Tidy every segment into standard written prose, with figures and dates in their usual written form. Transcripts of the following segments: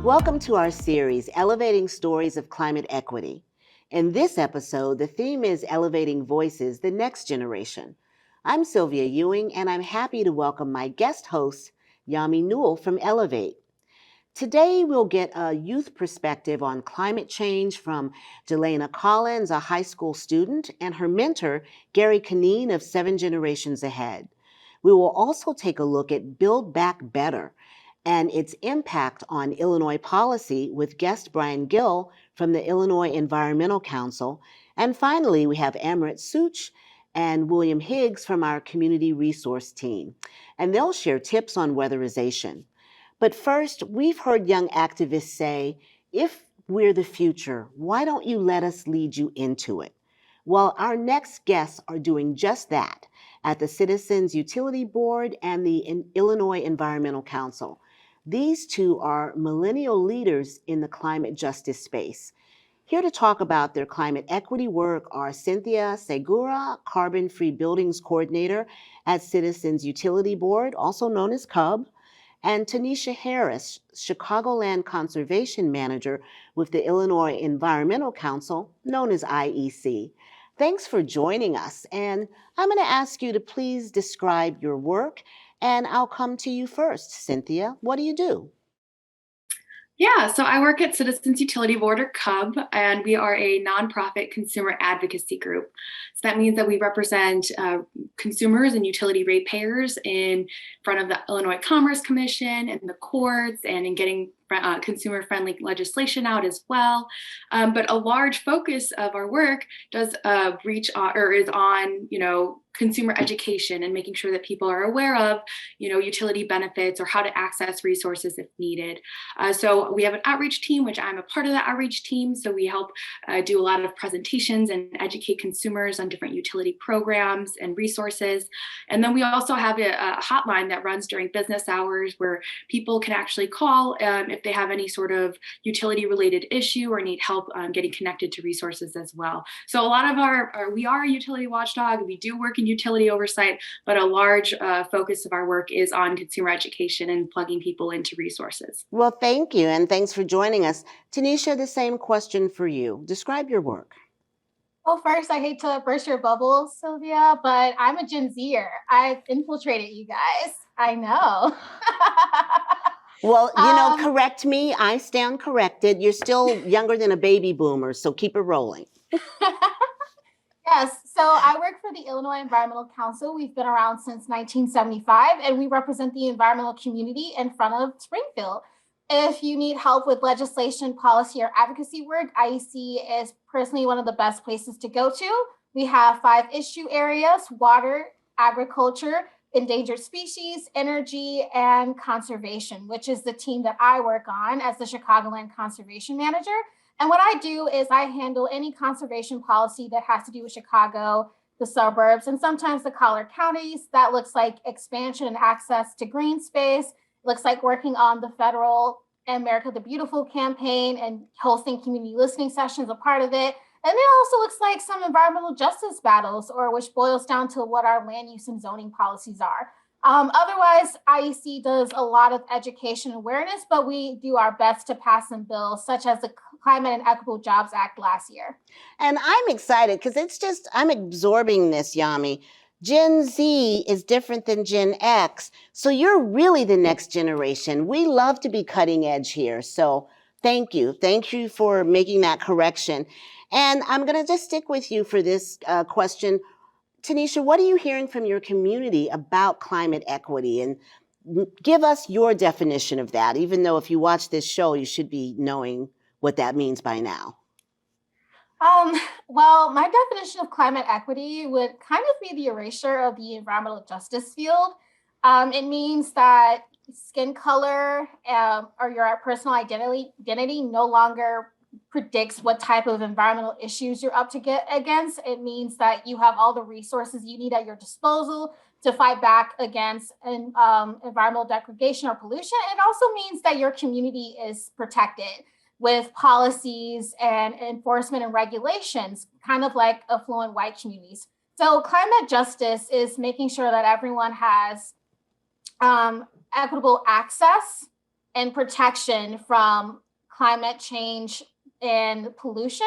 Welcome to our series, Elevating Stories of Climate Equity. In this episode, the theme is Elevating Voices, the Next Generation. I'm Sylvia Ewing, and I'm happy to welcome my guest host, Yami Newell from Elevate. Today, we'll get a youth perspective on climate change from Jelena Collins, a high school student, and her mentor, Gary Canine of Seven Generations Ahead. We will also take a look at Build Back Better and its impact on Illinois policy with guest Brian Gill from the Illinois Environmental Council. And finally, we have Amrit Such and William Higgs from our community resource team, and they'll share tips on weatherization. But first, we've heard young activists say, if we're the future, why don't you let us lead you into it? Well, our next guests are doing just that at the Citizens Utility Board and the Illinois Environmental Council. These two are millennial leaders in the climate justice space. Here to talk about their climate equity work are Cynthia Segura, Carbon Free Buildings Coordinator at Citizens Utility Board, also known as CUB, and Tanisha Harris, Chicagoland Conservation Manager with the Illinois Environmental Council, known as IEC. Thanks for joining us, and I'm going to ask you to please describe your work, and I'll come to you first. Cynthia, what do you do? Yeah, so I work at Citizens Utility Board, or CUB, and we are a nonprofit consumer advocacy group. So that means that we represent consumers and utility ratepayers in front of the Illinois Commerce Commission and the courts, and in getting consumer-friendly legislation out as well. But a large focus of our work does reach or is on, consumer education and making sure that people are aware of, utility benefits or how to access resources if needed. So we have an outreach team, which I'm a part of the outreach team. So we help do a lot of presentations and educate consumers on different utility programs and resources. And then we also have a hotline that runs during business hours where people can actually call if they have any sort of utility related issue or need help getting connected to resources as well. So a lot of we are a utility watchdog. We do work in utility oversight, but a large focus of our work is on consumer education and plugging people into resources. Well, thank you, and thanks for joining us. Tanisha, the same question for you. Describe your work. Well, first, I hate to burst your bubble, Sylvia, but I'm a Gen Zer. I've infiltrated you guys. I know. Well, correct me. I stand corrected. You're still younger than a baby boomer, so keep it rolling. Yes, so I work for the Illinois Environmental Council. We've been around since 1975, and we represent the environmental community in front of Springfield. If you need help with legislation, policy, or advocacy work, IEC is personally one of the best places to go to. We have 5 issue areas: water, agriculture, endangered species, energy, and conservation, which is the team that I work on as the Chicagoland Conservation Manager. And what I do is I handle any conservation policy that has to do with Chicago, the suburbs, and sometimes the collar counties. That looks like expansion and access to green space. It looks like working on the federal America the Beautiful campaign and hosting community listening sessions, a part of it. And it also looks like some environmental justice battles, or which boils down to what our land use and zoning policies are. Otherwise, IEC does a lot of education awareness, but we do our best to pass some bills, such as the Climate and Equitable Jobs Act last year. And I'm excited because I'm absorbing this, Yami. Gen Z is different than Gen X. So you're really the next generation. We love to be cutting edge here. So thank you. Thank you for making that correction. And I'm going to just stick with you for this question. Tanisha, what are you hearing from your community about climate equity? And give us your definition of that, even though if you watch this show, you should be knowing what that means by now. Well, my definition of climate equity would kind of be the erasure of the environmental justice field. It means that skin color or your personal identity no longer predicts what type of environmental issues you're up to get against. It means that you have all the resources you need at your disposal to fight back against environmental degradation or pollution. It also means that your community is protected with policies and enforcement and regulations, kind of like affluent white communities. So climate justice is making sure that everyone has equitable access and protection from climate change and pollution.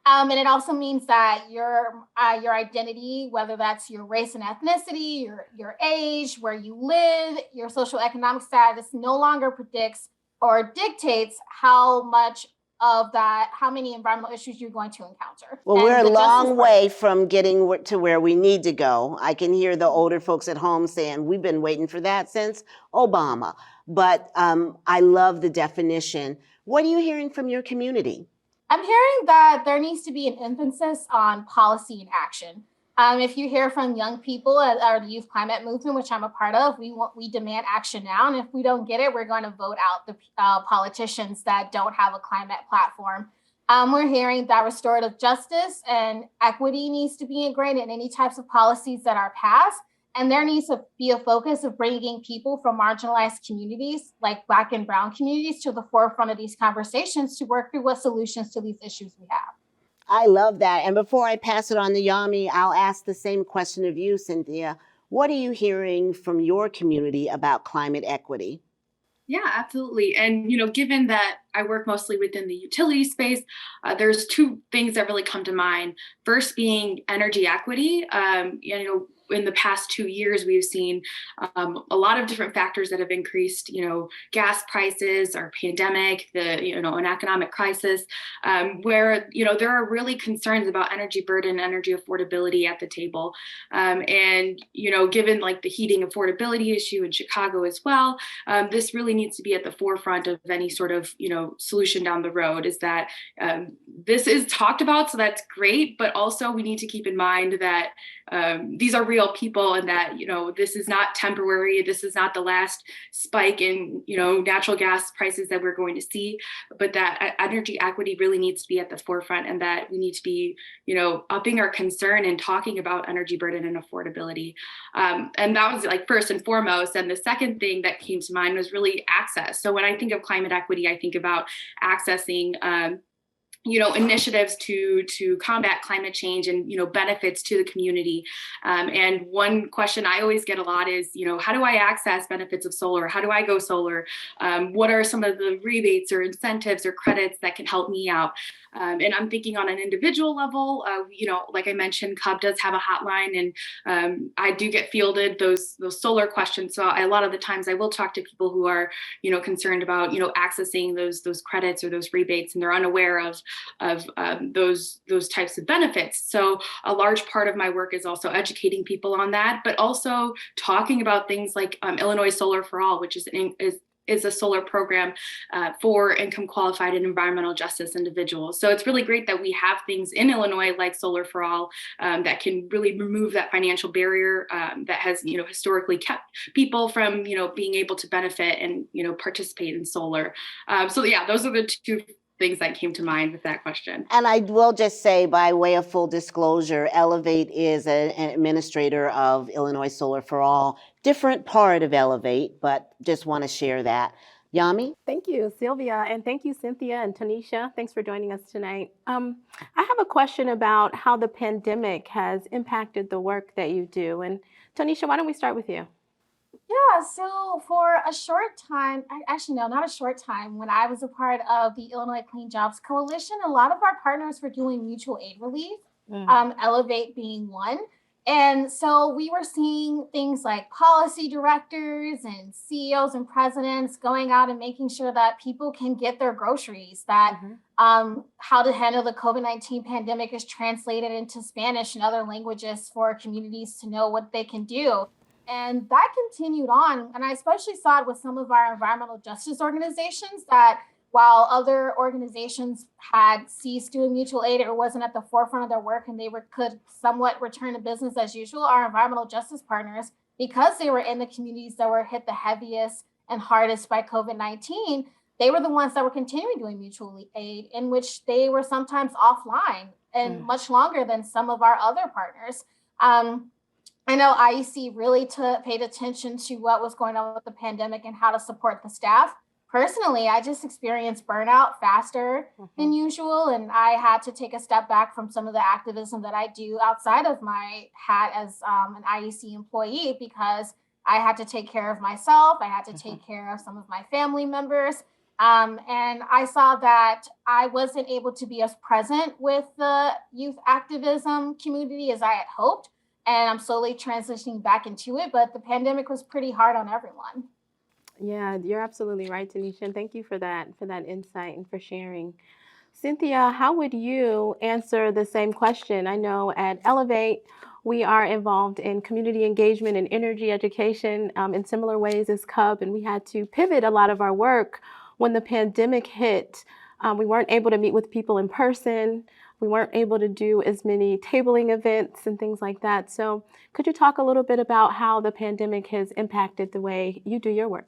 And it also means that your identity, whether that's your race and ethnicity, your age, where you live, your social economic status, no longer predicts or dictates how much of that, how many environmental issues you're going to encounter. Well, we're a long way from getting to where we need to go. I can hear the older folks at home saying, we've been waiting for that since Obama. But I love the definition. What are you hearing from your community? I'm hearing that there needs to be an emphasis on policy and action. If you hear from young people at our youth climate movement, which I'm a part of, we demand action now. And if we don't get it, we're going to vote out the politicians that don't have a climate platform. We're hearing that restorative justice and equity needs to be ingrained in any types of policies that are passed. And there needs to be a focus of bringing people from marginalized communities, like Black and Brown communities, to the forefront of these conversations to work through what solutions to these issues we have. I love that. And before I pass it on to Yami, I'll ask the same question of you, Cynthia. What are you hearing from your community about climate equity? Yeah, absolutely. And, given that I work mostly within the utility space, there's two things that really come to mind. First being energy equity. In the past 2 years, we've seen a lot of different factors that have increased, gas prices, our pandemic, an economic crisis, where, there are really concerns about energy burden, energy affordability at the table. Given like the heating affordability issue in Chicago as well, this really needs to be at the forefront of any sort of, solution down the road. Is that this is talked about, so that's great, but also we need to keep in mind that these are real people, and that, this is not temporary. This is not the last spike in, natural gas prices that we're going to see, but that energy equity really needs to be at the forefront, and that we need to be, upping our concern and talking about energy burden and affordability. And that was like first and foremost. And the second thing that came to mind was really access. So when I think of climate equity, I think about accessing initiatives to combat climate change and, benefits to the community. And one question I always get a lot is, how do I access benefits of solar? How do I go solar? What are some of the rebates or incentives or credits that can help me out? And I'm thinking on an individual level, like I mentioned, CUB does have a hotline, and I do get fielded those solar questions. So a lot of the times I will talk to people who are, concerned about, accessing those credits or those rebates, and they're unaware of those types of benefits. So a large part of my work is also educating people on that, but also talking about things like Illinois Solar for All, which is a solar program for income qualified and environmental justice individuals. So it's really great that we have things in Illinois like Solar for All that can really remove that financial barrier that has, historically kept people from, being able to benefit and, participate in solar. So yeah, those are the two things that came to mind with that question. And I will just say, by way of full disclosure, Elevate is an administrator of Illinois Solar for All, different part of Elevate, but just want to share that. Yami? Thank you, Sylvia, and thank you, Cynthia and Tanisha. Thanks for joining us tonight. I have a question about how the pandemic has impacted the work that you do. And Tanisha, why don't we start with you? Yeah, so for a short time, actually, no, not a short time, when I was a part of the Illinois Clean Jobs Coalition, a lot of our partners were doing mutual aid relief, Elevate being one. And so we were seeing things like policy directors and CEOs and presidents going out and making sure that people can get their groceries, that how to handle the COVID-19 pandemic is translated into Spanish and other languages for communities to know what they can do. And that continued on. And I especially saw it with some of our environmental justice organizations, that while other organizations had ceased doing mutual aid or wasn't at the forefront of their work, and they could somewhat return to business as usual, our environmental justice partners, because they were in the communities that were hit the heaviest and hardest by COVID-19, they were the ones that were continuing doing mutual aid, in which they were sometimes offline and much longer than some of our other partners. I know IEC really paid attention to what was going on with the pandemic and how to support the staff. Personally, I just experienced burnout faster than usual, and I had to take a step back from some of the activism that I do outside of my hat as an IEC employee, because I had to take care of myself. I had to take care of some of my family members. And I saw that I wasn't able to be as present with the youth activism community as I had hoped. And I'm slowly transitioning back into it. But the pandemic was pretty hard on everyone. Yeah, you're absolutely right, Tanisha, and thank you for that insight and for sharing. Cynthia, how would you answer the same question? I know at Elevate, we are involved in community engagement and energy education in similar ways as Cub, and we had to pivot a lot of our work when the pandemic hit. We weren't able to meet with people in person. We weren't able to do as many tabling events and things like that. So, could you talk a little bit about how the pandemic has impacted the way you do your work?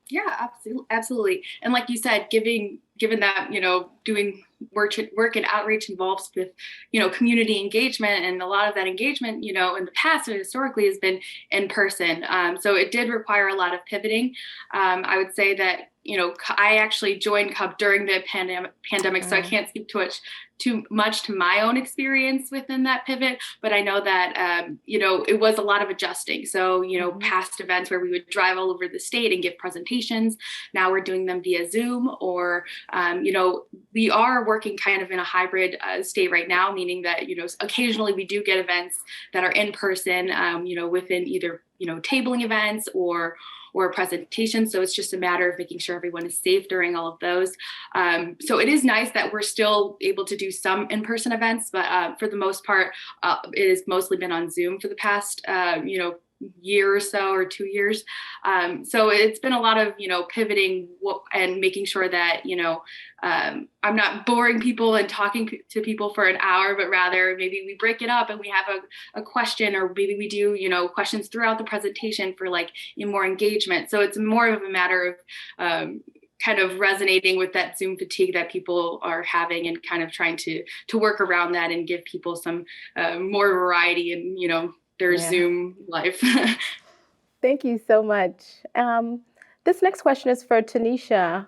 Yeah, absolutely, absolutely. And like you said, given that, doing work and outreach involves with, community engagement, and a lot of that engagement, in the past and historically has been in person. So it did require a lot of pivoting. I would say that, I actually joined Cub during the pandemic, so I can't speak too much to my own experience within that pivot, but I know that, it was a lot of adjusting. So, past events where we would drive all over the state and give presentations, now we're doing them via Zoom, or, we are working kind of in a hybrid state right now, meaning that, occasionally we do get events that are in person, within either, tabling events or presentations. So it's just a matter of making sure everyone is safe during all of those. So it is nice that we're still able to do some in-person events, but for the most part, it has mostly been on Zoom for the past, year or so, or 2 years. So it's been a lot of, pivoting and making sure that, I'm not boring people and talking to people for an hour, but rather maybe we break it up and we have a question, or maybe we do, questions throughout the presentation for like more engagement. So it's more of a matter of, kind of resonating with that Zoom fatigue that people are having, and kind of trying to work around that and give people some more variety in, their Zoom life. Thank you so much. This next question is for Tanisha.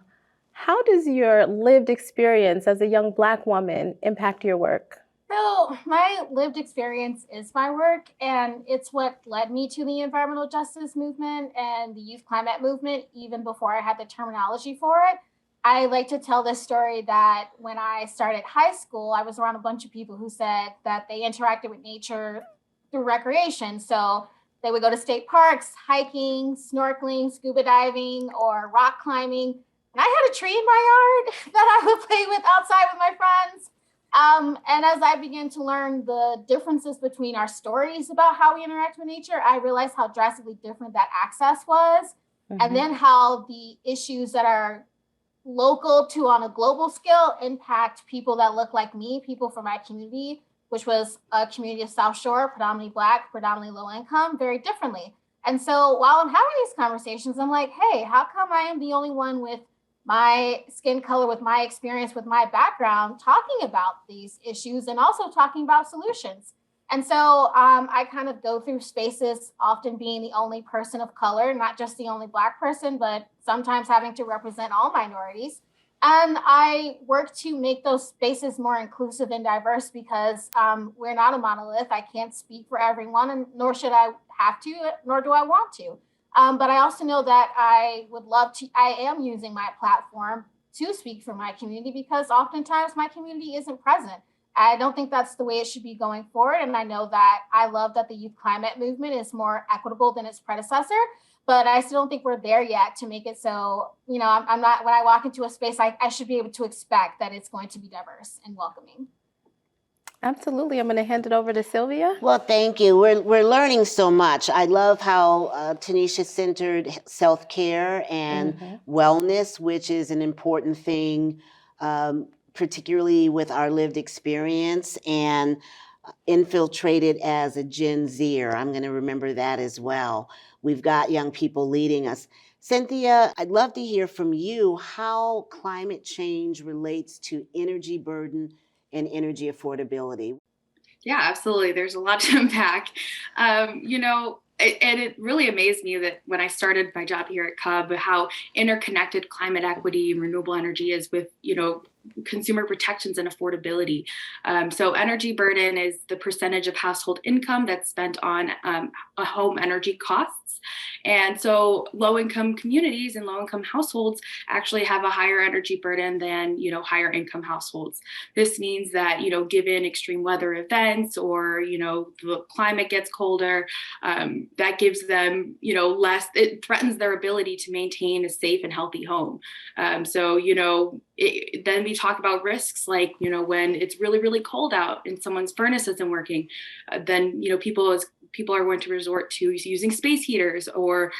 How does your lived experience as a young Black woman impact your work? So, my lived experience is my work, and it's what led me to the environmental justice movement and the youth climate movement, even before I had the terminology for it. I like to tell this story that when I started high school, I was around a bunch of people who said that they interacted with nature through recreation. So, they would go to state parks, hiking, snorkeling, scuba diving, or rock climbing. And I had a tree in my yard that I would play with outside with my friends. And as I began to learn the differences between our stories about how we interact with nature, I realized how drastically different that access was. And then how the issues that are local to on a global scale impact people that look like me, people from my community, which was a community of South Shore, predominantly Black, predominantly low income, very differently. And so while I'm having these conversations, I'm like, hey, how come I am the only one with my skin color, with my experience, with my background, talking about these issues and also talking about solutions? And so I kind of go through spaces, often being the only person of color, not just the only Black person, but sometimes having to represent all minorities. And I work to make those spaces more inclusive and diverse, because we're not a monolith. I can't speak for everyone, and nor should I have to, nor do I want to. But I also know that I am using my platform to speak for my community, because oftentimes my community isn't present. I don't think that's the way it should be going forward. And I know that I love that the youth climate movement is more equitable than its predecessor, but I still don't think we're there yet to make it so, I'm not, when I walk into a space, I should be able to expect that it's going to be diverse and welcoming. Absolutely. I'm going to hand it over to Sylvia. Well, thank you. We're learning so much. I love how Tanisha centered self-care and wellness, which is an important thing, particularly with our lived experience, and infiltrated as a Gen Zer. I'm going to remember that as well. We've got young people leading us. Cynthia, I'd love to hear from you how climate change relates to energy burden and energy affordability. Yeah, absolutely. There's a lot to unpack. And it really amazed me that when I started my job here at Cub, how interconnected climate equity and renewable energy is with, consumer protections and affordability. So energy burden is the percentage of household income that's spent on a home energy costs. And so low-income communities and low-income households actually have a higher energy burden than, higher income households. This means that, given extreme weather events or, the climate gets colder, that gives them, it threatens their ability to maintain a safe and healthy home. Then we talk about risks like, when it's really, really cold out and someone's furnace isn't working, then, people are going to resort to using space heaters or,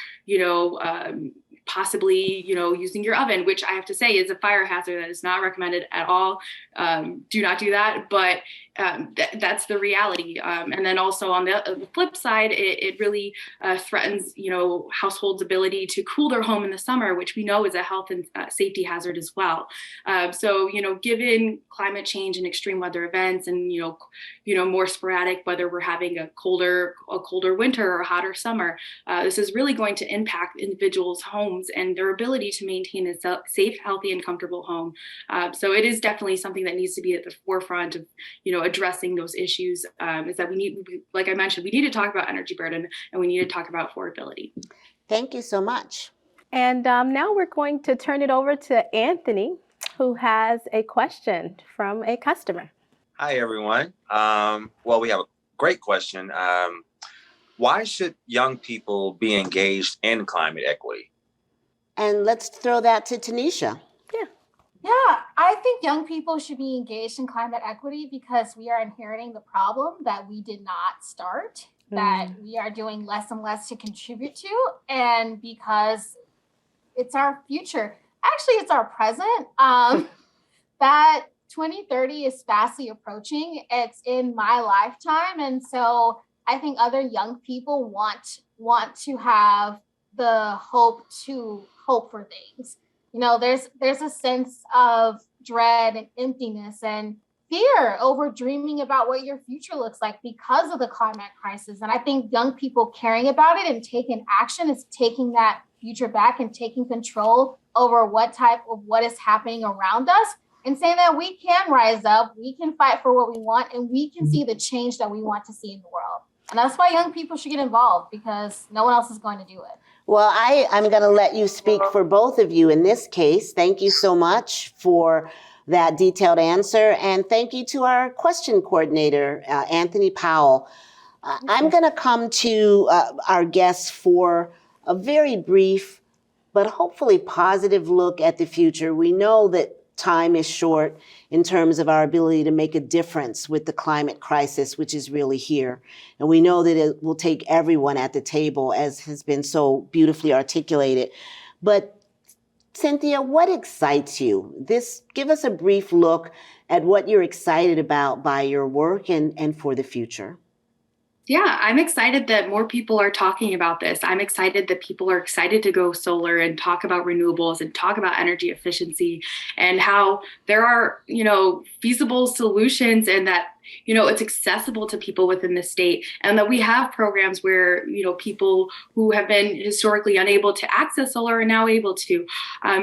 possibly, using your oven, which I have to say is a fire hazard that is not recommended at all. Do not do that. But that's the reality. And then also on the flip side, it really threatens, households' ability to cool their home in the summer, which we know is a health and safety hazard as well. Given climate change and extreme weather events and, more sporadic, whether we're having a colder winter or a hotter summer, this is really going to impact individuals' homes and their ability to maintain a safe, healthy, and comfortable home. So it is definitely something that needs to be at the forefront of, addressing those issues. Is that like I mentioned, we need to talk about energy burden and we need to talk about affordability. Thank you so much. And now we're going to turn it over to Anthony, who has a question from a customer. Hi, everyone. We have a great question. Why should young people be engaged in climate equity? And let's throw that to Tanisha. Yeah, I think young people should be engaged in climate equity because we are inheriting the problem that we did not start, that we are doing less and less to contribute to, and because it's our future. Actually, it's our present. That 2030 is fastly approaching. It's in my lifetime. And so I think other young people want to have the hope for things. There's a sense of dread and emptiness and fear over dreaming about what your future looks like because of the climate crisis. And I think young people caring about it and taking action is taking that future back and taking control over what is happening around us and saying that we can rise up, we can fight for what we want, and we can see the change that we want to see in the world. And that's why young people should get involved because no one else is going to do it. Well, I'm going to let you speak for both of you in this case. Thank you so much for that detailed answer. And thank you to our question coordinator, Anthony Powell. I'm going to come to our guests for a very brief, but hopefully positive look at the future. We know that time is short in terms of our ability to make a difference with the climate crisis, which is really here. And we know that it will take everyone at the table, as has been so beautifully articulated. But Cynthia, what excites you? Give us a brief look at what you're excited about by your work and for the future. Yeah, I'm excited that more people are talking about this. I'm excited that people are excited to go solar and talk about renewables and talk about energy efficiency and how there are, feasible solutions and that, it's accessible to people within the state and that we have programs where, people who have been historically unable to access solar are now able to.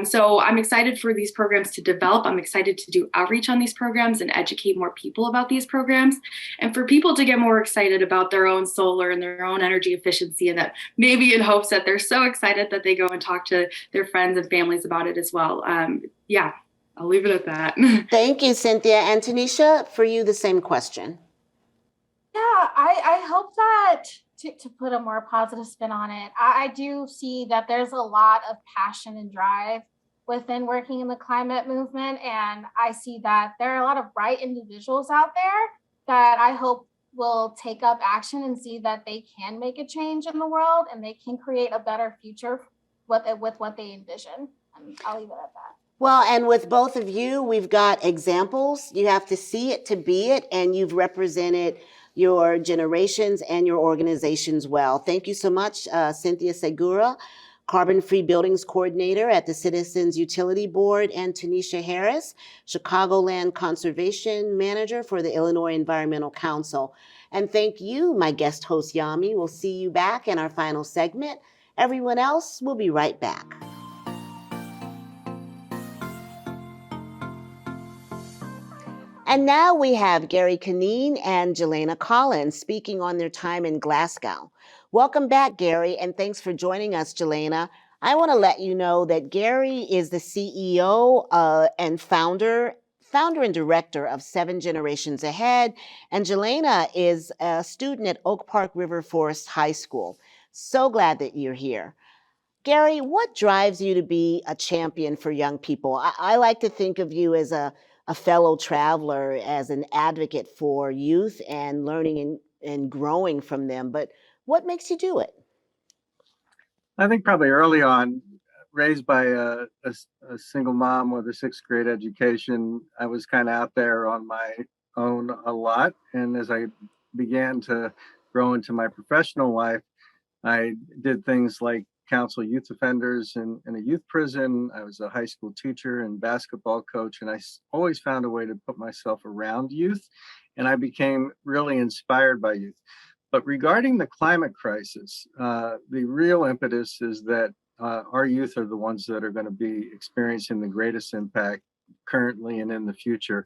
So I'm excited for these programs to develop. I'm excited to do outreach on these programs and educate more people about these programs and for people to get more excited about their own solar and their own energy efficiency and that maybe in hopes that they're so excited that they go and talk to their friends and families about it as well. I'll leave it at that. Thank you, Cynthia. And Tanisha, for you, the same question. Yeah, I hope that to put a more positive spin on it, I do see that there's a lot of passion and drive within working in the climate movement. And I see that there are a lot of bright individuals out there that I hope will take up action and see that they can make a change in the world and they can create a better future with what they envision. And I'll leave it at that. Well, and with both of you, we've got examples. You have to see it to be it, and you've represented your generations and your organizations well. Thank you so much, Cynthia Segura, Carbon-Free Buildings Coordinator at the Citizens Utility Board, and Tanisha Harris, Chicagoland Conservation Manager for the Illinois Environmental Council. And thank you, my guest host, Yami. We'll see you back in our final segment. Everyone else, we'll be right back. And now we have Gary Canine and Jelena Collins speaking on their time in Glasgow. Welcome back, Gary, and thanks for joining us, Jelena. I want to let you know that Gary is the CEO and founder and director of Seven Generations Ahead, and Jelena is a student at Oak Park River Forest High School. So glad that you're here. Gary, what drives you to be a champion for young people? I like to think of you as a fellow traveler, as an advocate for youth and learning and growing from them. But what makes you do it? I think probably early on, raised by a single mom with a sixth grade education, I was kind of out there on my own a lot. And as I began to grow into my professional life, I did things like counsel youth offenders in a youth prison. I was a high school teacher and basketball coach, and I always found a way to put myself around youth. And I became really inspired by youth. But regarding the climate crisis, the real impetus is that our youth are the ones that are going to be experiencing the greatest impact currently and in the future.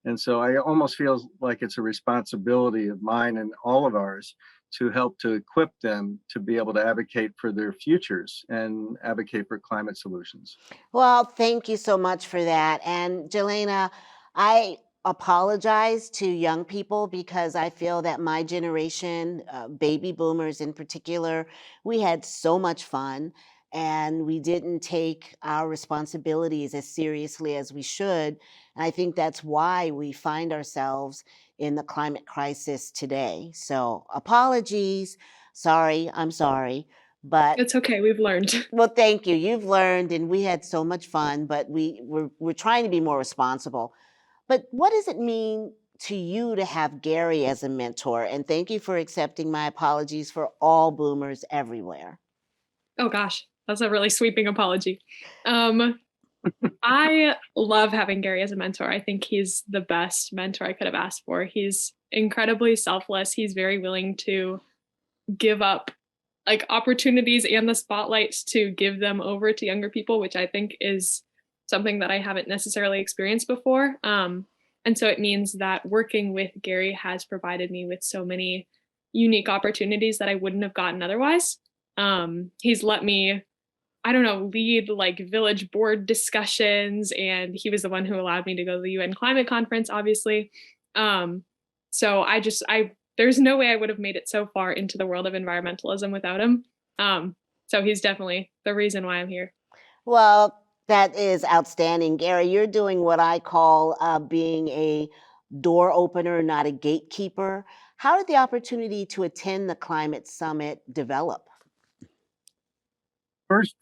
And so I almost feel like it's a responsibility of mine and all of ours to help to equip them to be able to advocate for their futures and advocate for climate solutions. Well, thank you so much for that. And Jelena, I apologize to young people because I feel that my generation, baby boomers in particular, we had so much fun and we didn't take our responsibilities as seriously as we should. And I think that's why we find ourselves in the climate crisis today. So apologies. Sorry, I'm sorry. But It's okay. We've learned. well, thank you. You've learned, and we had so much fun, but we're trying to be more responsible. But what does it mean to you to have Gary as a mentor? And thank you for accepting my apologies for all boomers everywhere. Oh gosh, that's a really sweeping apology. Um, I love having Gary as a mentor. I think he's the best mentor I could have asked for. He's incredibly selfless. He's very willing to give up like opportunities and the spotlights to give them over to younger people, which I think is something that I haven't necessarily experienced before. And so it means that working with Gary has provided me with so many unique opportunities that I wouldn't have gotten otherwise. He's let me, I don't know, lead like village board discussions, and he was the one who allowed me to go to the UN climate conference, obviously. Um, so there's no way I would have made it so far into the world of environmentalism without him. So he's definitely the reason why I'm here. Well, that is outstanding. Gary, you're doing what I call being a door opener, not a gatekeeper. How did the opportunity to attend the climate summit develop? First,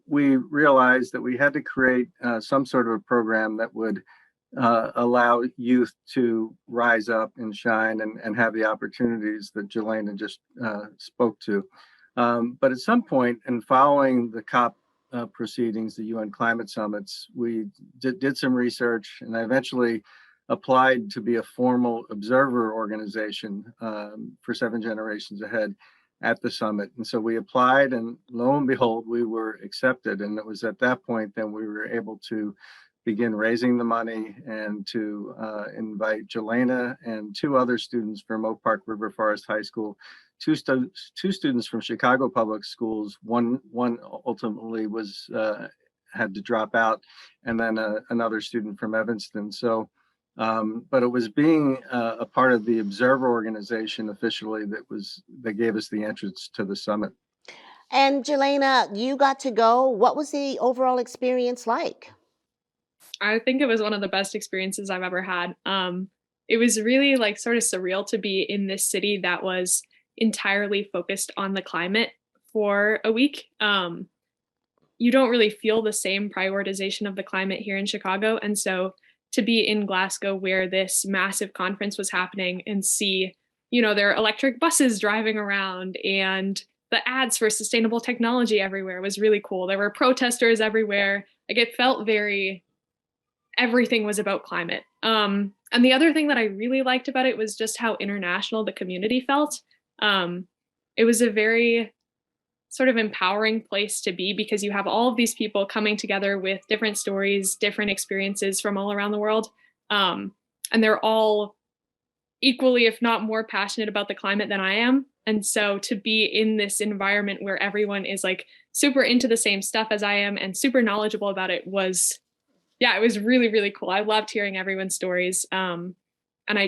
we realized that we had to create some sort of a program that would allow youth to rise up and shine and have the opportunities that Jelena just spoke to. But at some point, and following the COP proceedings, the UN climate summits, we did some research, and I eventually applied to be a formal observer organization for Seven Generations Ahead at the summit. And so we applied, and lo and behold, we were accepted. And it was at that point that we were able to begin raising the money and to invite Jelena and two other students from Oak Park River Forest High School, two students from Chicago Public Schools. One ultimately was had to drop out, and then another student from Evanston. So, but it was being a part of the Observer organization officially that gave us the entrance to the summit. And Jelena, you got to go. What was the overall experience like? I think it was one of the best experiences I've ever had. It was really like sort of surreal to be in this city that was entirely focused on the climate for a week. You don't really feel the same prioritization of the climate here in Chicago. And so to be in Glasgow where this massive conference was happening and see, there are electric buses driving around and the ads for sustainable technology everywhere was really cool. There were protesters everywhere. Like it felt everything was about climate. And the other thing that I really liked about it was just how international the community felt. It was a very sort of empowering place to be because you have all of these people coming together with different stories, different experiences from all around the world. and they're all equally, if not more passionate about the climate than I am. And so to be in this environment where everyone is like super into the same stuff as I am and super knowledgeable about it was, yeah, it was really, really cool. I loved hearing everyone's stories. And I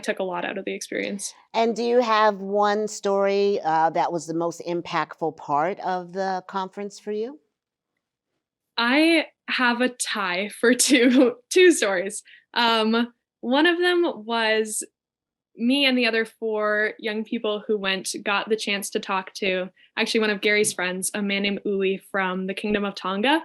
took a lot out of the experience. And do you have one story that was the most impactful part of the conference for you? I have a tie for two stories. One of them was me and the other four young people who got the chance to talk to actually one of Gary's friends, a man named Uli from the Kingdom of Tonga.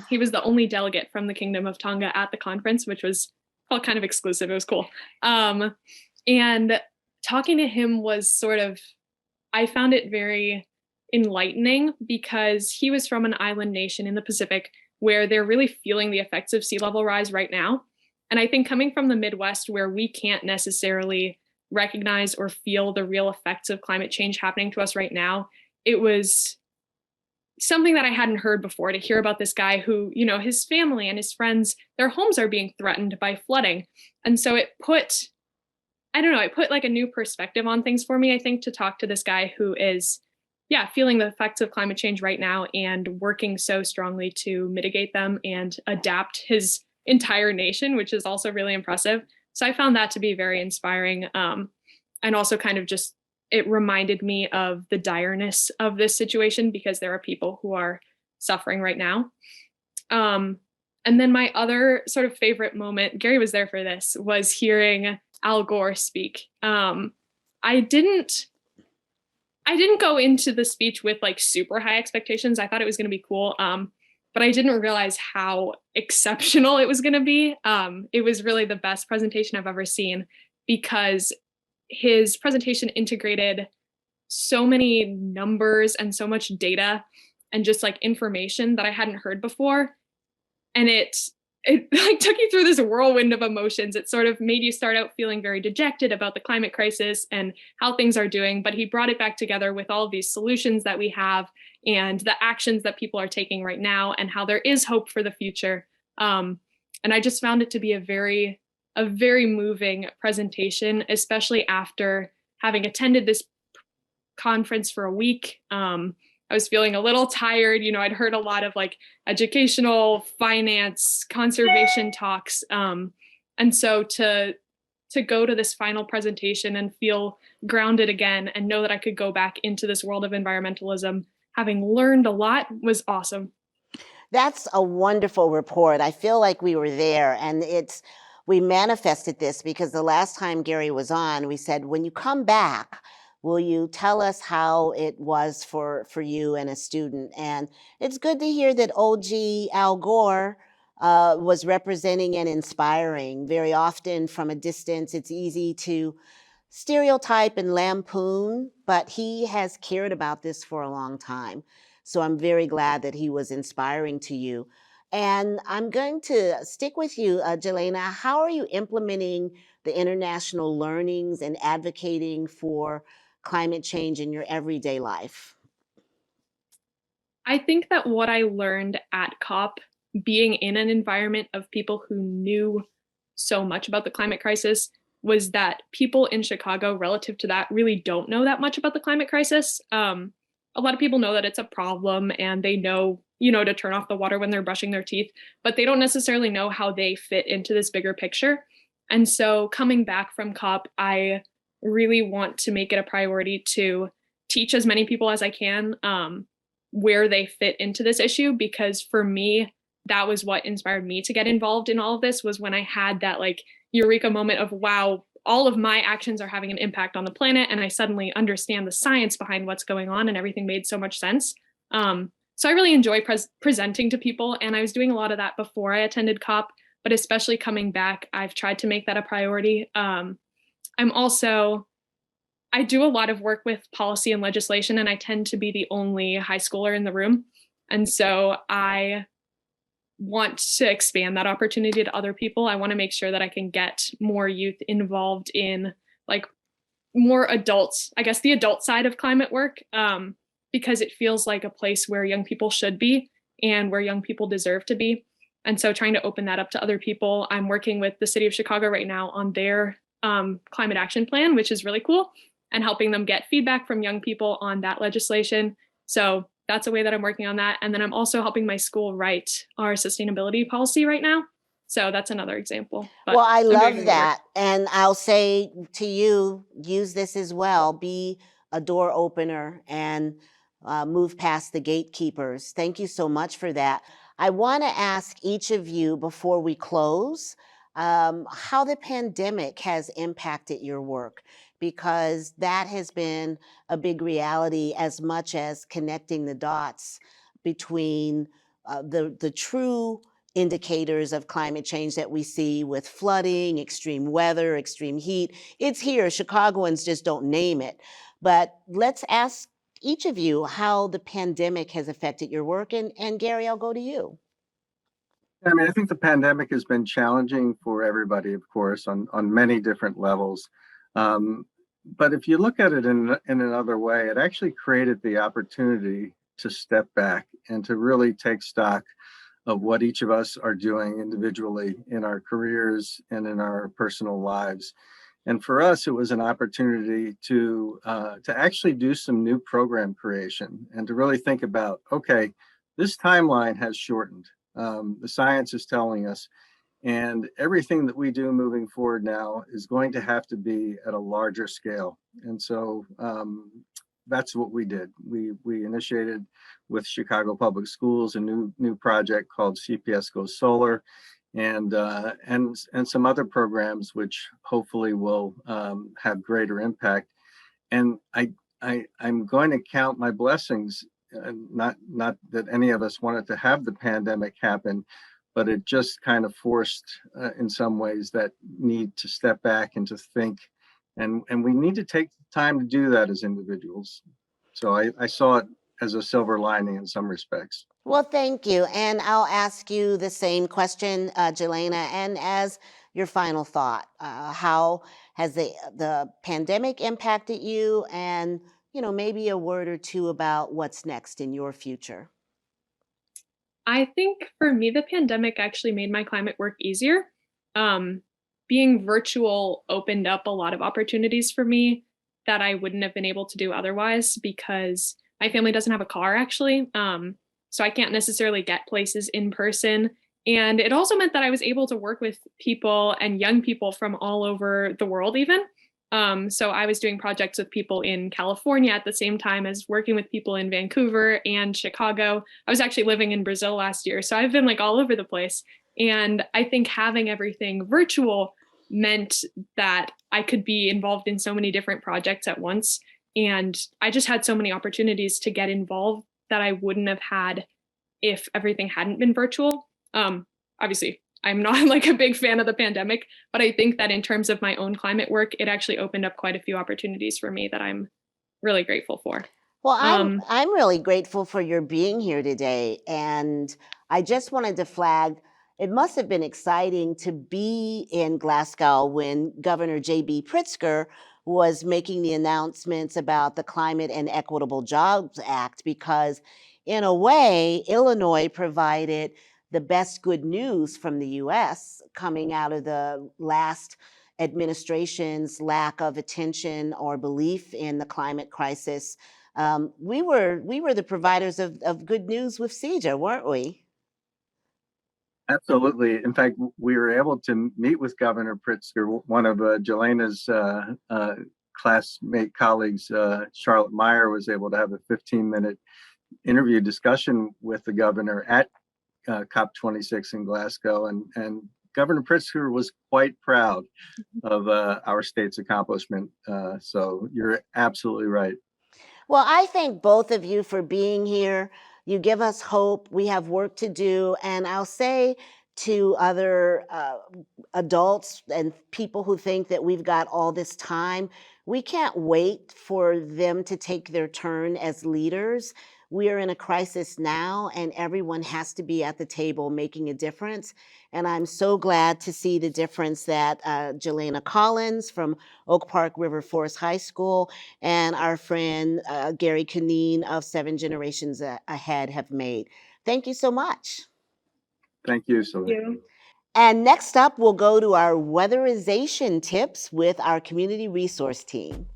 He was the only delegate from the Kingdom of Tonga at the conference, which was felt kind of exclusive. It was cool. And talking to him was I found it very enlightening because he was from an island nation in the Pacific where they're really feeling the effects of sea level rise right now. And I think coming from the Midwest, where we can't necessarily recognize or feel the real effects of climate change happening to us right now, it was something that I hadn't heard before to hear about this guy who, his family and his friends, their homes are being threatened by flooding. And so it put like a new perspective on things for me, I think, to talk to this guy who is, feeling the effects of climate change right now and working so strongly to mitigate them and adapt his entire nation, which is also really impressive. So I found that to be very inspiring. And also kind of just, it reminded me of the direness of this situation because there are people who are suffering right now. And then my other sort of favorite moment, Gary was there for this, was hearing Al Gore speak. I didn't go into the speech with like super high expectations. I thought it was going to be cool. But I didn't realize how exceptional it was going to be. It was really the best presentation I've ever seen because his presentation integrated so many numbers and so much data and just like information that I hadn't heard before. And it like took you through this whirlwind of emotions. It sort of made you start out feeling very dejected about the climate crisis and how things are doing, but he brought it back together with all of these solutions that we have and the actions that people are taking right now and how there is hope for the future. And I just found it to be a very moving presentation, especially after having attended this conference for a week. I was feeling a little tired. I'd heard a lot of like educational, finance, conservation talks. And so to go to this final presentation and feel grounded again and know that I could go back into this world of environmentalism, having learned a lot, was awesome. That's a wonderful report. I feel like we were there, and we manifested this because the last time Gary was on, we said, when you come back, will you tell us how it was for you and a student? And it's good to hear that OG Al Gore was representing and inspiring. Very often from a distance, it's easy to stereotype and lampoon, but he has cared about this for a long time. So I'm very glad that he was inspiring to you. And I'm going to stick with you, Jelena. How are you implementing the international learnings and advocating for climate change in your everyday life? I think that what I learned at COP, being in an environment of people who knew so much about the climate crisis, was that people in Chicago, relative to that, really don't know that much about the climate crisis. A lot of people know that it's a problem and they know, to turn off the water when they're brushing their teeth, but they don't necessarily know how they fit into this bigger picture. And so coming back from COP, I really want to make it a priority to teach as many people as I can where they fit into this issue, because for me, that was what inspired me to get involved in all of this, was when I had that like eureka moment of, wow, all of my actions are having an impact on the planet, and I suddenly understand the science behind what's going on, and everything made so much sense. So I really enjoy presenting to people, and I was doing a lot of that before I attended COP, but especially coming back, I've tried to make that a priority. I do a lot of work with policy and legislation, and I tend to be the only high schooler in the room. And so I want to expand that opportunity to other people. I want to make sure that I can get more youth involved in like more adults, I guess the adult side of climate work, because it feels like a place where young people should be and where young people deserve to be. And so trying to open that up to other people. I'm working with the city of Chicago right now on their climate action plan, which is really cool, and helping them get feedback from young people on that legislation. So that's a way that I'm working on that. And then I'm also helping my school write our sustainability policy right now. So that's another example. But Well, I I'm doing love good work. that. And I'll say to you, use this as well. Be a door opener and move past the gatekeepers. Thank you so much for that. I want to ask each of you before we close how the pandemic has impacted your work, because that has been a big reality as much as connecting the dots between the true indicators of climate change that we see with flooding, extreme weather, extreme heat. It's here. Chicagoans just don't name it. But let's ask each of you how the pandemic has affected your work. And Gary, I'll go to you. I mean, I think the pandemic has been challenging for everybody, of course, on many different levels. But if you look at it in another way, it actually created the opportunity to step back and to really take stock of what each of us are doing individually in our careers and in our personal lives. And for us, it was an opportunity to actually do some new program creation and to really think about, okay, this timeline has shortened. The science is telling us, and everything that we do moving forward now is going to have to be at a larger scale. And so that's what we did. We initiated with Chicago Public Schools a new project called CPS Goes Solar, and some other programs which hopefully will have greater impact. And I'm going to count my blessings. Not that any of us wanted to have the pandemic happen, but it just kind of forced, in some ways, that need to step back and to think, and we need to take the time to do that as individuals. So I saw it as a silver lining in some respects. Well, thank you. And I'll ask you the same question, Jelena. And as your final thought, how has the pandemic impacted you? And, maybe a word or two about what's next in your future. I think for me, the pandemic actually made my climate work easier. Um, Being virtual opened up a lot of opportunities for me that I wouldn't have been able to do otherwise, because my family doesn't have a car actually. So I can't necessarily get places in person. And it also meant that I was able to work with people and young people from all over the world, even. So I was doing projects with people in California at the same time as working with people in Vancouver and Chicago. I was actually living in Brazil last year. So I've been like all over the place. And I think having everything virtual meant that I could be involved in so many different projects at once. And I just had so many opportunities to get involved that I wouldn't have had if everything hadn't been virtual. Obviously, I'm not like a big fan of the pandemic, but I think that in terms of my own climate work, it actually opened up quite a few opportunities for me that I'm really grateful for. Well, I'm really grateful for your being here today. And I just wanted to flag, it must have been exciting to be in Glasgow when Governor J.B. Pritzker was making the announcements about the Climate and Equitable Jobs Act, because in a way, Illinois provided the best good news from the U.S. coming out of the last administration's lack of attention or belief in the climate crisis. We were the providers of good news with CEJA, weren't we? Absolutely. In fact, we were able to meet with Governor Pritzker. One of Jelena's classmate colleagues, Charlotte Meyer, was able to have a 15-minute interview discussion with the governor at COP26 in Glasgow, and Governor Pritzker was quite proud of our state's accomplishment. So you're absolutely right. Well, I thank both of you for being here. You give us hope. We have work to do. And I'll say to other adults and people who think that we've got all this time, we can't wait for them to take their turn as leaders. We are in a crisis now, and everyone has to be at the table making a difference. And I'm so glad to see the difference that Jelena Collins from Oak Park River Forest High School and our friend Gary Canine of 7 Generations Ahead have made. Thank you so much. Thank you, Sylvia. Thank you. And next up, we'll go to our weatherization tips with our community resource team.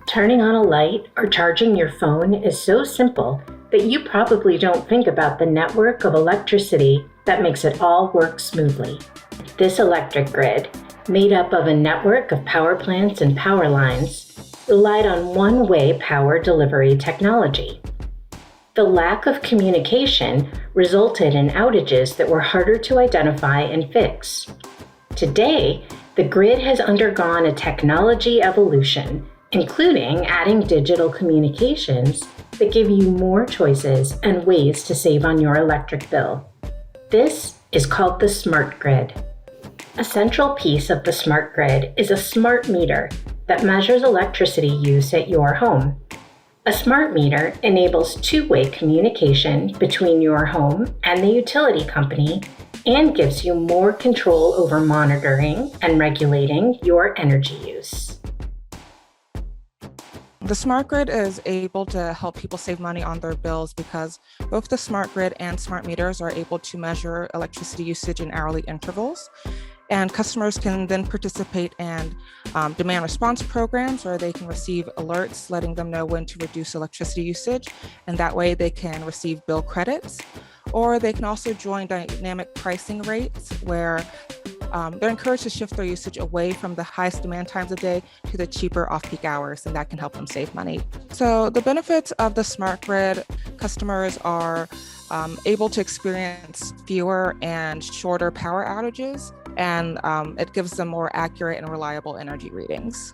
Turning on a light or charging your phone is so simple that you probably don't think about the network of electricity that makes it all work smoothly. This electric grid, made up of a network of power plants and power lines, relied on one-way power delivery technology. The lack of communication resulted in outages that were harder to identify and fix. Today, the grid has undergone a technology evolution, including adding digital communications that give you more choices and ways to save on your electric bill. This is called the smart grid. A central piece of the smart grid is a smart meter that measures electricity use at your home. A smart meter enables two-way communication between your home and the utility company and gives you more control over monitoring and regulating your energy use. The smart grid is able to help people save money on their bills because both the smart grid and smart meters are able to measure electricity usage in hourly intervals. And customers can then participate in demand response programs where they can receive alerts letting them know when to reduce electricity usage, and that way they can receive bill credits. Or they can also join dynamic pricing rates where they're encouraged to shift their usage away from the highest demand times of day to the cheaper off-peak hours, and that can help them save money. So the benefits of the smart grid, customers are able to experience fewer and shorter power outages, and it gives them more accurate and reliable energy readings.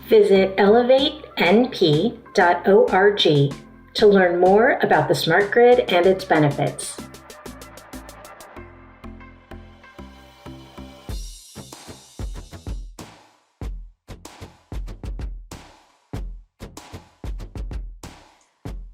Visit elevatenp.org to learn more about the smart grid and its benefits.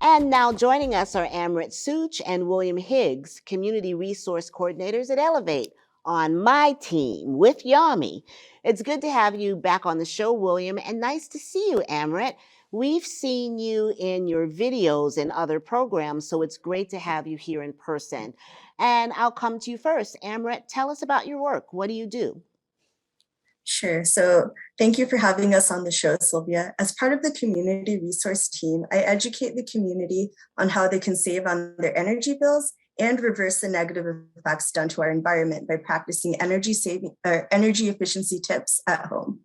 And now joining us are Amrit Such and William Higgs, Community Resource Coordinators at Elevate, on my team with Yami. It's good to have you back on the show, William, and nice to see you, Amrit. We've seen you in your videos and other programs, so it's great to have you here in person. And I'll come to you first. Amrit, tell us about your work. What do you do? Sure. So thank you for having us on the show, Sylvia. As part of the community resource team, I educate the community on how they can save on their energy bills and reverse the negative effects done to our environment by practicing energy efficiency tips at home.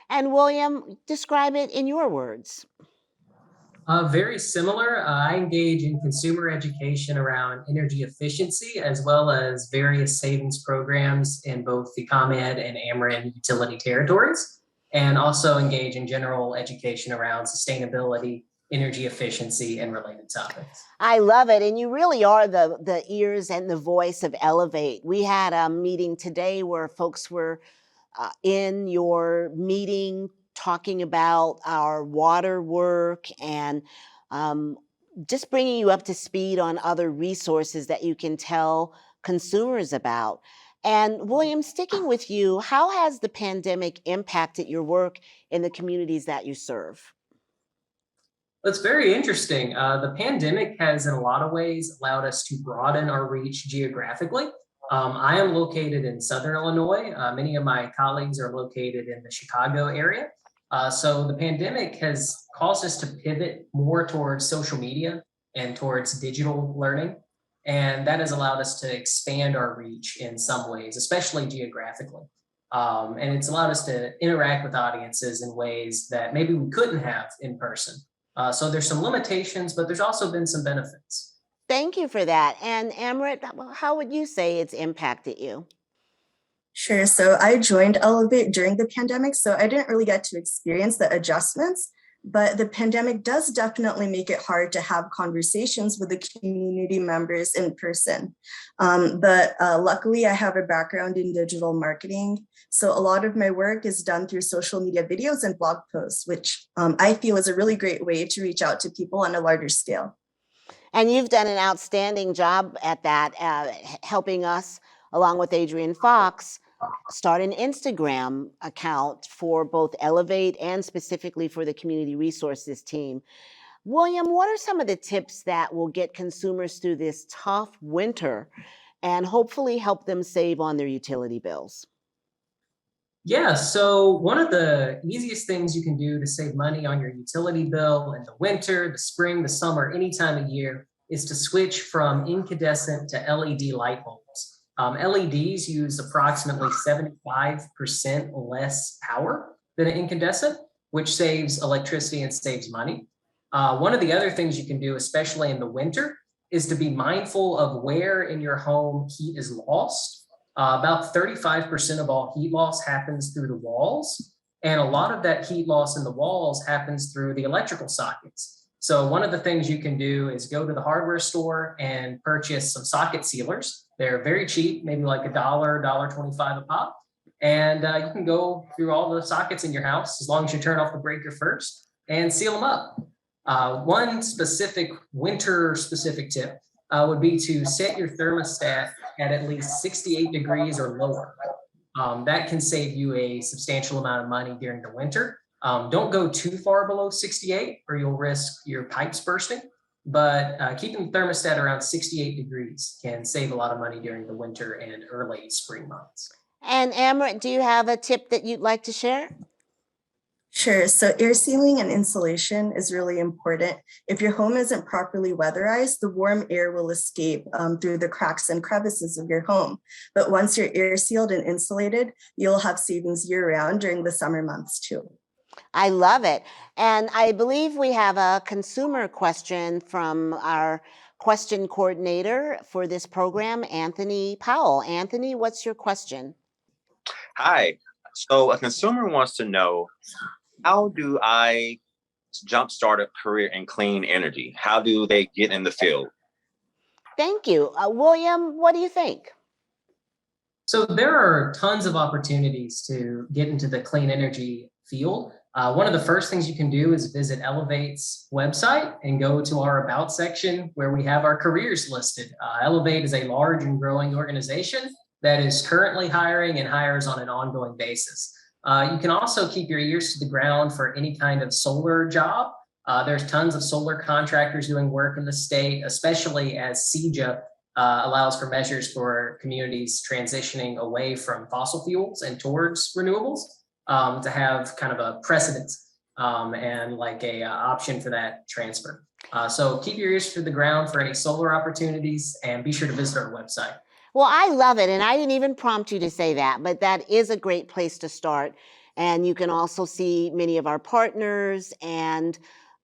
And William, describe it in your words. Very similar. I engage in consumer education around energy efficiency, as well as various savings programs in both the ComEd and Ameren utility territories, and also engage in general education around sustainability, energy efficiency, and related topics. I love it. And you really are the ears and the voice of Elevate. We had a meeting today where folks were in your meeting talking about our water work and just bringing you up to speed on other resources that you can tell consumers about. And William, sticking with you, how has the pandemic impacted your work in the communities that you serve? It's very interesting. The pandemic has, in a lot of ways, allowed us to broaden our reach geographically. I am located in Southern Illinois. Many of my colleagues are located in the Chicago area. So the pandemic has caused us to pivot more towards social media and towards digital learning. And that has allowed us to expand our reach in some ways, especially geographically. And it's allowed us to interact with audiences in ways that maybe we couldn't have in person. So there's some limitations, but there's also been some benefits. Thank you for that. And Amrit, how would you say it's impacted you? Sure. So I joined Elevate during the pandemic, so I didn't really get to experience the adjustments, but the pandemic does definitely make it hard to have conversations with the community members in person. But luckily, I have a background in digital marketing. So a lot of my work is done through social media videos and blog posts, which I feel is a really great way to reach out to people on a larger scale. And you've done an outstanding job at that, helping us, along with Adrian Fox, start an Instagram account for both Elevate and specifically for the Community Resources team. William, what are some of the tips that will get consumers through this tough winter and hopefully help them save on their utility bills? Yeah, so one of the easiest things you can do to save money on your utility bill in the winter, the spring, the summer, any time of year is to switch from incandescent to LED light bulbs. LEDs use approximately 75% less power than an incandescent, which saves electricity and saves money. One of the other things you can do, especially in the winter, is to be mindful of where in your home heat is lost. About 35% of all heat loss happens through the walls, and a lot of that heat loss in the walls happens through the electrical sockets. So one of the things you can do is go to the hardware store and purchase some socket sealers. They're very cheap, maybe like $1, $1.25 a pop. And you can go through all the sockets in your house as long as you turn off the breaker first and seal them up. One specific winter-specific tip would be to set your thermostat at least 68 degrees or lower. That can save you a substantial amount of money during the winter. Don't go too far below 68 or you'll risk your pipes bursting, but keeping the thermostat around 68 degrees can save a lot of money during the winter and early spring months. And Amrit, do you have a tip that you'd like to share? Sure. So air sealing and insulation is really important. If your home isn't properly weatherized, the warm air will escape through the cracks and crevices of your home. But once you're air sealed and insulated, you'll have savings year round during the summer months too. I love it. And I believe we have a consumer question from our question coordinator for this program, Anthony Powell. Anthony, what's your question? Hi. So a consumer wants to know, how do I jumpstart a career in clean energy? How do they get in the field? Thank you. William, what do you think? So there are tons of opportunities to get into the clean energy field. One of the first things you can do is visit Elevate's website and go to our About section where we have our careers listed. Elevate is a large and growing organization that is currently hiring and hires on an ongoing basis. You can also keep your ears to the ground for any kind of solar job. There's tons of solar contractors doing work in the state, especially as CEJA allows for measures for communities transitioning away from fossil fuels and towards renewables to have kind of a precedence and like a option for that transfer. So keep your ears to the ground for any solar opportunities and be sure to visit our website. Well, I love it. And I didn't even prompt you to say that, but that is a great place to start. And you can also see many of our partners and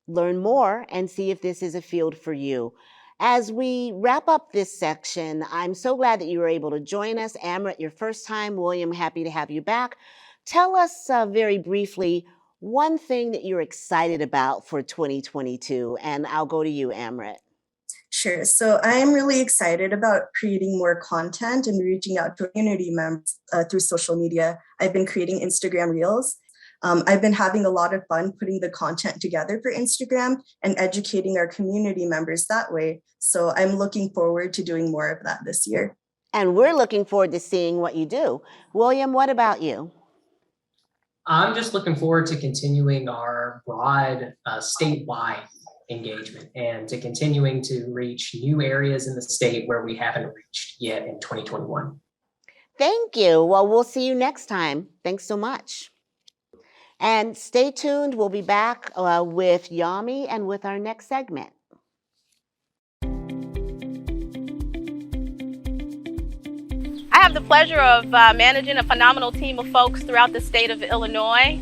learn more and see if this is a field for you. As we wrap up this section, I'm so glad that you were able to join us. Amrit, your first time. William, happy to have you back. Tell us very briefly one thing that you're excited about for 2022. And I'll go to you, Amrit. Sure. So I am really excited about creating more content and reaching out to community members through social media. I've been creating Instagram Reels. I've been having a lot of fun putting the content together for Instagram and educating our community members that way. So I'm looking forward to doing more of that this year. And we're looking forward to seeing what you do. William, what about you? I'm just looking forward to continuing our broad statewide engagement and to continuing to reach new areas in the state where we haven't reached yet in 2021. Thank you. Well, we'll see you next time. Thanks so much. And stay tuned. We'll be back with Yami and with our next segment. I have the pleasure of managing a phenomenal team of folks throughout the state of Illinois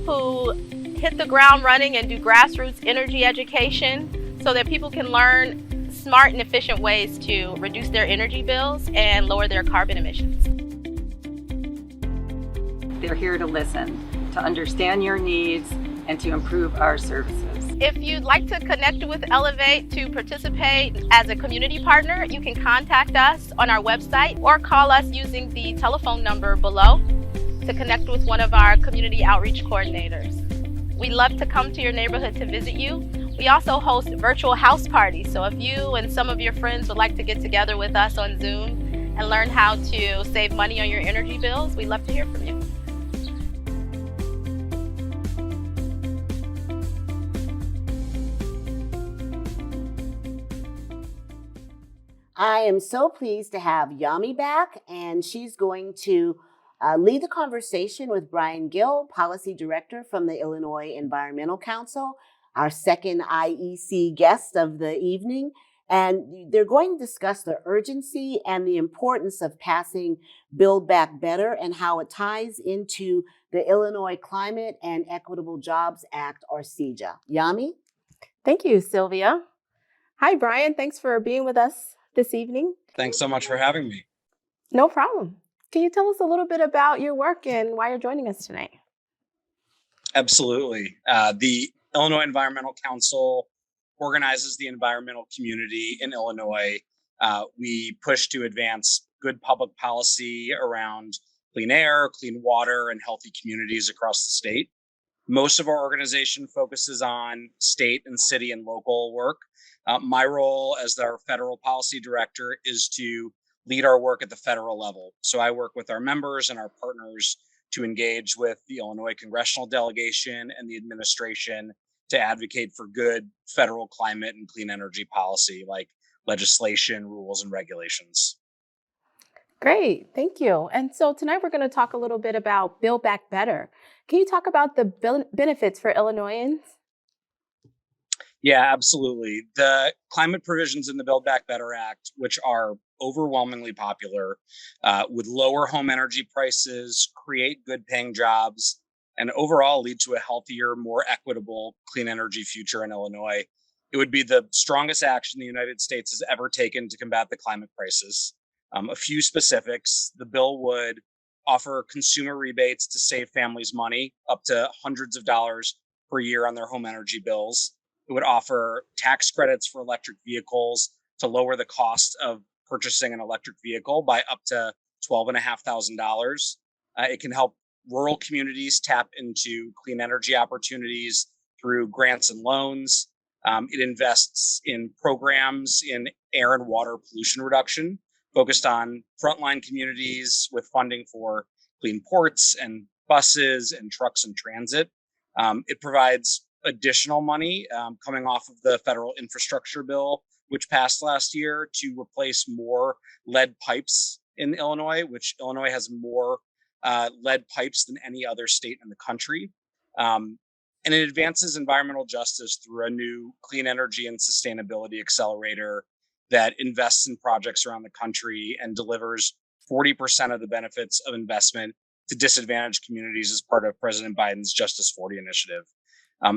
who hit the ground running and do grassroots energy education so that people can learn smart and efficient ways to reduce their energy bills and lower their carbon emissions. They're here to listen, to understand your needs, and to improve our services. If you'd like to connect with Elevate to participate as a community partner, you can contact us on our website or call us using the telephone number below to connect with one of our community outreach coordinators. We love to come to your neighborhood to visit you. We also host virtual house parties, so if you and some of your friends would like to get together with us on Zoom, and learn how to save money on your energy bills, we'd love to hear from you. I am so pleased to have Yami back, and she's going to lead the conversation with Brian Gill, Policy Director from the Illinois Environmental Council, our second IEC guest of the evening. And they're going to discuss the urgency and the importance of passing Build Back Better and how it ties into the Illinois Climate and Equitable Jobs Act, or CEJA. Yami? Thank you, Sylvia. Hi, Brian. Thanks for being with us this evening. Thanks so much for having me. No problem. Can you tell us a little bit about your work and why you're joining us tonight? Absolutely. The Illinois Environmental Council organizes the environmental community in Illinois. We push to advance good public policy around clean air, clean water, and healthy communities across the state. Most of our organization focuses on state and city and local work. My role as our federal policy director is to lead our work at the federal level. So I work with our members and our partners to engage with the Illinois congressional delegation and the administration to advocate for good federal climate and clean energy policy, like legislation, rules, and regulations. Great, thank you. And so tonight we're going to talk a little bit about Build Back Better. Can you talk about the benefits for Illinoisans? Yeah, absolutely. The climate provisions in the Build Back Better Act, which are overwhelmingly popular, would lower home energy prices, create good paying jobs, and overall lead to a healthier, more equitable clean energy future in Illinois. It would be the strongest action the United States has ever taken to combat the climate crisis. A few specifics: the bill would offer consumer rebates to save families money, up to hundreds of dollars per year on their home energy bills. It would offer tax credits for electric vehicles to lower the cost of purchasing an electric vehicle by up to $12,500. It can help rural communities tap into clean energy opportunities through grants and loans. It invests in programs in air and water pollution reduction, focused on frontline communities with funding for clean ports and buses and trucks and transit. It provides additional money coming off of the federal infrastructure bill, which passed last year, to replace more lead pipes in Illinois, which Illinois has more lead pipes than any other state in the country. And it advances environmental justice through a new clean energy and sustainability accelerator that invests in projects around the country and delivers 40% of the benefits of investment to disadvantaged communities as part of President Biden's Justice 40 initiative.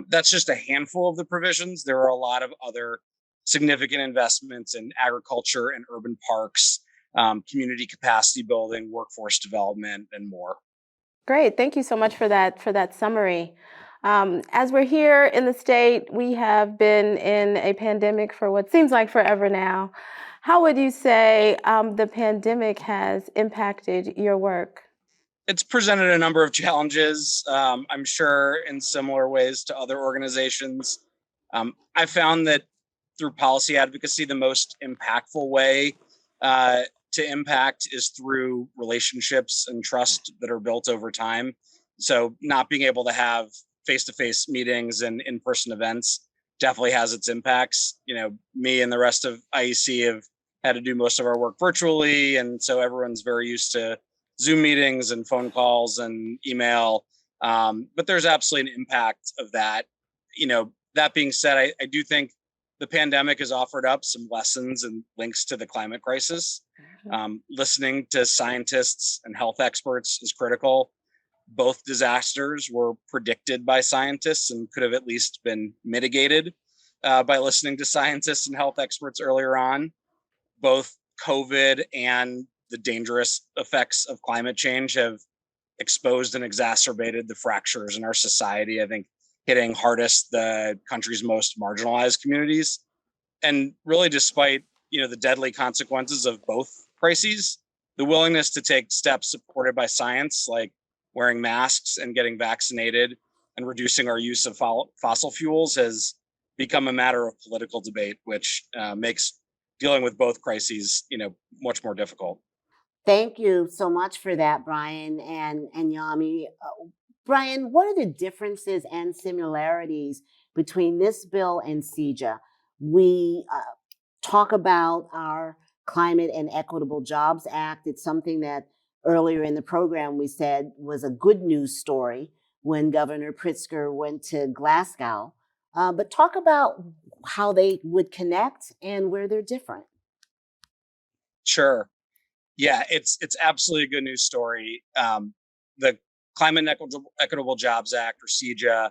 That's just a handful of the provisions. There are a lot of other significant investments in agriculture and urban parks, community capacity building, workforce development, and more. Great, thank you so much for that summary. As we're here in the state, we have been in a pandemic for what seems like forever now. How would you say the pandemic has impacted your work? It's presented a number of challenges, I'm sure in similar ways to other organizations. I found that through policy advocacy, the most impactful way to impact is through relationships and trust that are built over time. So not being able to have face-to-face meetings and in-person events definitely has its impacts. You know, me and the rest of IEC have had to do most of our work virtually, and so everyone's very used to Zoom meetings and phone calls and email. But there's absolutely an impact of that. You know, that being said, I do think the pandemic has offered up some lessons and links to the climate crisis. Listening to scientists and health experts is critical. Both disasters were predicted by scientists and could have at least been mitigated by listening to scientists and health experts earlier on. Both COVID and the dangerous effects of climate change have exposed and exacerbated the fractures in our society, I think hitting hardest the country's most marginalized communities. And really, despite the deadly consequences of both crises, the willingness to take steps supported by science, like wearing masks and getting vaccinated and reducing our use of fossil fuels, has become a matter of political debate, which makes dealing with both crises, much more difficult. Thank you so much for that, Brian and Yami. Brian, what are the differences and similarities between this bill and CEJA? We talk about our Climate and Equitable Jobs Act. It's something that earlier in the program we said was a good news story when Governor Pritzker went to Glasgow. But talk about how they would connect and where they're different. Sure. Yeah, it's absolutely a good news story. The Climate and Equitable Jobs Act, or CEJA,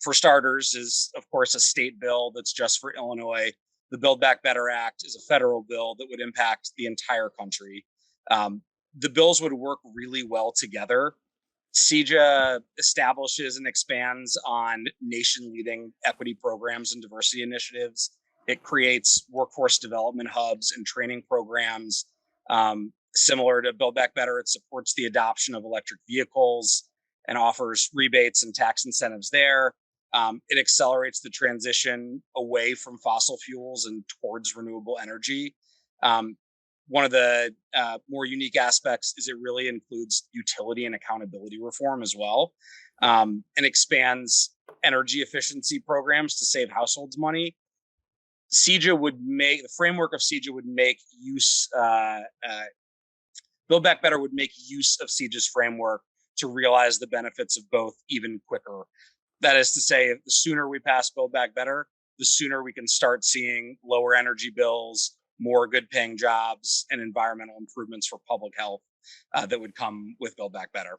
for starters, is of course a state bill that's just for Illinois. The Build Back Better Act is a federal bill that would impact the entire country. The bills would work really well together. CEJA establishes and expands on nation-leading equity programs and diversity initiatives. It creates workforce development hubs and training programs. Similar to Build Back Better, it supports the adoption of electric vehicles and offers rebates and tax incentives there. It accelerates the transition away from fossil fuels and towards renewable energy. One of the more unique aspects is it really includes utility and accountability reform as well, and expands energy efficiency programs to save households money. The framework of CEJA would make use, Build Back Better would make use of CEJA's framework to realize the benefits of both even quicker. That is to say, the sooner we pass Build Back Better, the sooner we can start seeing lower energy bills, more good paying jobs, and environmental improvements for public health that would come with Build Back Better.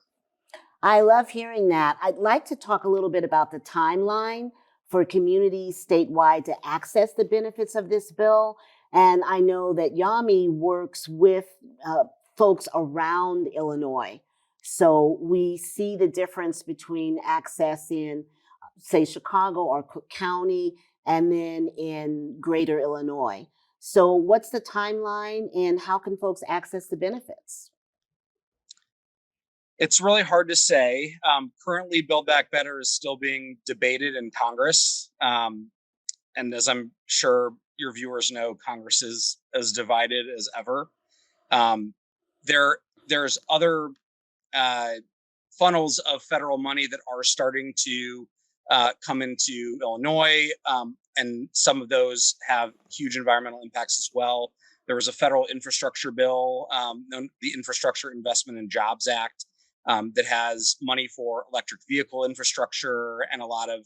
I love hearing that. I'd like to talk a little bit about the timeline for communities statewide to access the benefits of this bill. And I know that Yami works with folks around Illinois. So we see the difference between access in, say, Chicago or Cook County, and then in greater Illinois. So what's the timeline and how can folks access the benefits? It's really hard to say. Currently, Build Back Better is still being debated in Congress. And as I'm sure your viewers know, Congress is as divided as ever. There's other funnels of federal money that are starting to come into Illinois, and some of those have huge environmental impacts as well. There was a federal infrastructure bill, the Infrastructure Investment and Jobs Act, that has money for electric vehicle infrastructure and a lot of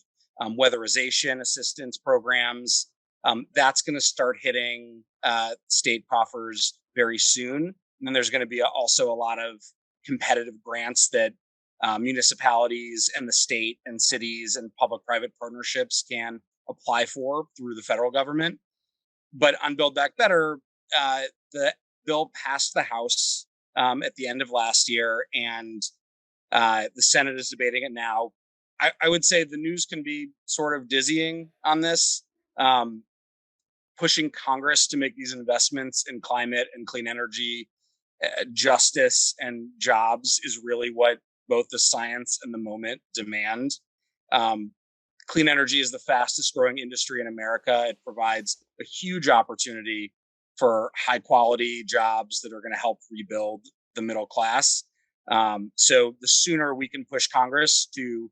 weatherization assistance programs. That's going to start hitting state coffers very soon. And then there's going to be also a lot of competitive grants that municipalities and the state and cities and public-private partnerships can apply for through the federal government. But on Build Back Better, the bill passed the House at the end of last year, and the Senate is debating it now. I would say the news can be sort of dizzying on this. Pushing Congress to make these investments in climate and clean energy, justice and jobs is really what both the science and the moment demand. Clean energy is the fastest growing industry in America. It provides a huge opportunity for high quality jobs that are going to help rebuild the middle class. So the sooner we can push Congress to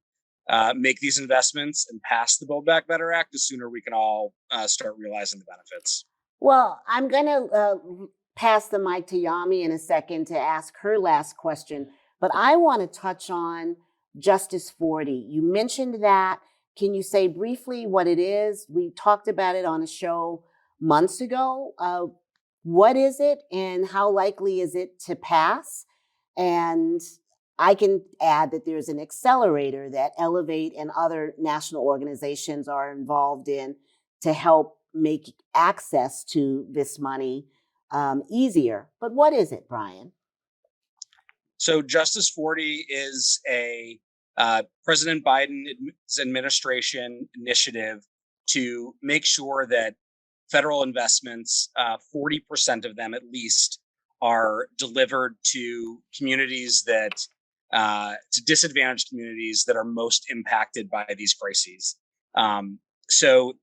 make these investments and pass the Build Back Better Act, the sooner we can all start realizing the benefits. Well, I'm going to pass the mic to Yami in a second to ask her last question, but I want to touch on Justice 40. You mentioned that. Can you say briefly what it is? We talked about it on a show months ago. What is it and how likely is it to pass? And I can add that there's an accelerator that Elevate and other national organizations are involved in to help make access to this money easier. But what is it, Brian? So Justice 40 is a President Biden's administration initiative to make sure that federal investments, 40% of them at least, are delivered to communities to disadvantaged communities that are most impacted by these crises. So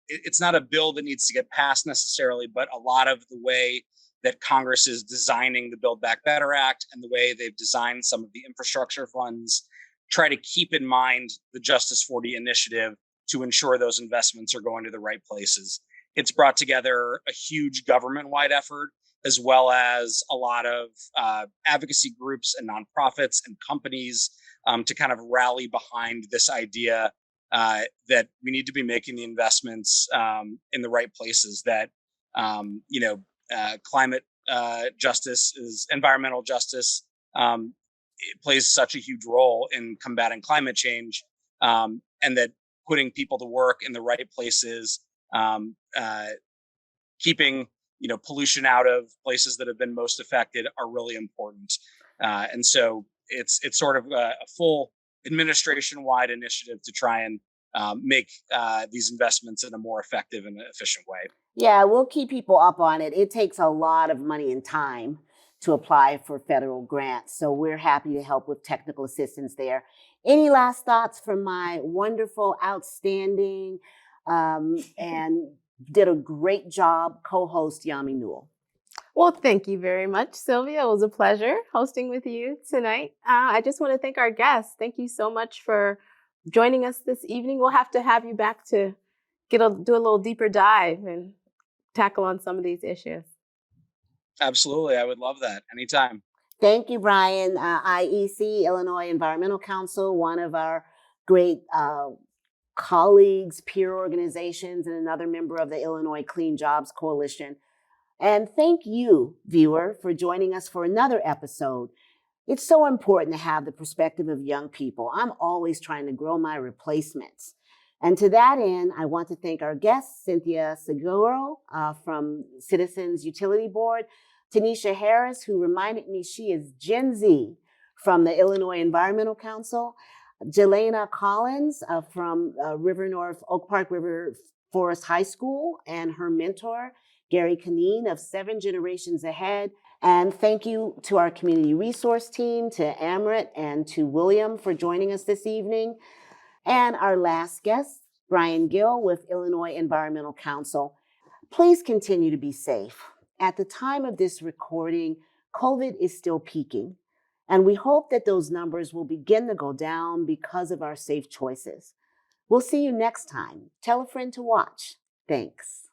it's not a bill that needs to get passed necessarily, but a lot of the way that Congress is designing the Build Back Better Act and the way they've designed some of the infrastructure funds try to keep in mind the Justice 40 initiative to ensure those investments are going to the right places. It's brought together a huge government-wide effort, as well as a lot of advocacy groups and nonprofits and companies to kind of rally behind this idea that we need to be making the investments in the right places, that climate justice is environmental justice. It plays such a huge role in combating climate change, and that putting people to work in the right places, keeping pollution out of places that have been most affected are really important. And so it's sort of a full administration-wide initiative to try and make these investments in a more effective and efficient way. Yeah, we'll keep people up on it. It takes a lot of money and time to apply for federal grants, so we're happy to help with technical assistance there. Any last thoughts from my wonderful, outstanding, and did a great job co-host Yami Newell? Well, thank you very much, Sylvia. It was a pleasure hosting with you tonight. I just want to thank our guests. Thank you so much for joining us this evening. We'll have to have you back to do a little deeper dive and tackle on some of these issues. Absolutely. I would love that anytime. Thank you, Brian. IEC, Illinois Environmental Council, one of our great colleagues, peer organizations, and another member of the Illinois Clean Jobs Coalition. And thank you, viewer, for joining us for another episode. It's so important to have the perspective of young people. I'm always trying to grow my replacements. And to that end, I want to thank our guests, Cynthia Seguro from Citizens Utility Board, Tanisha Harris, who reminded me she is Gen Z from the Illinois Environmental Council, Jelena Collins from Oak Park River Forest High School, and her mentor, Gary Kaneen of 7 Generations Ahead. And thank you to our community resource team, to Amrit and to William for joining us this evening. And our last guest, Brian Gill with Illinois Environmental Council. Please continue to be safe. At the time of this recording, COVID is still peaking, and we hope that those numbers will begin to go down because of our safe choices. We'll see you next time. Tell a friend to watch. Thanks.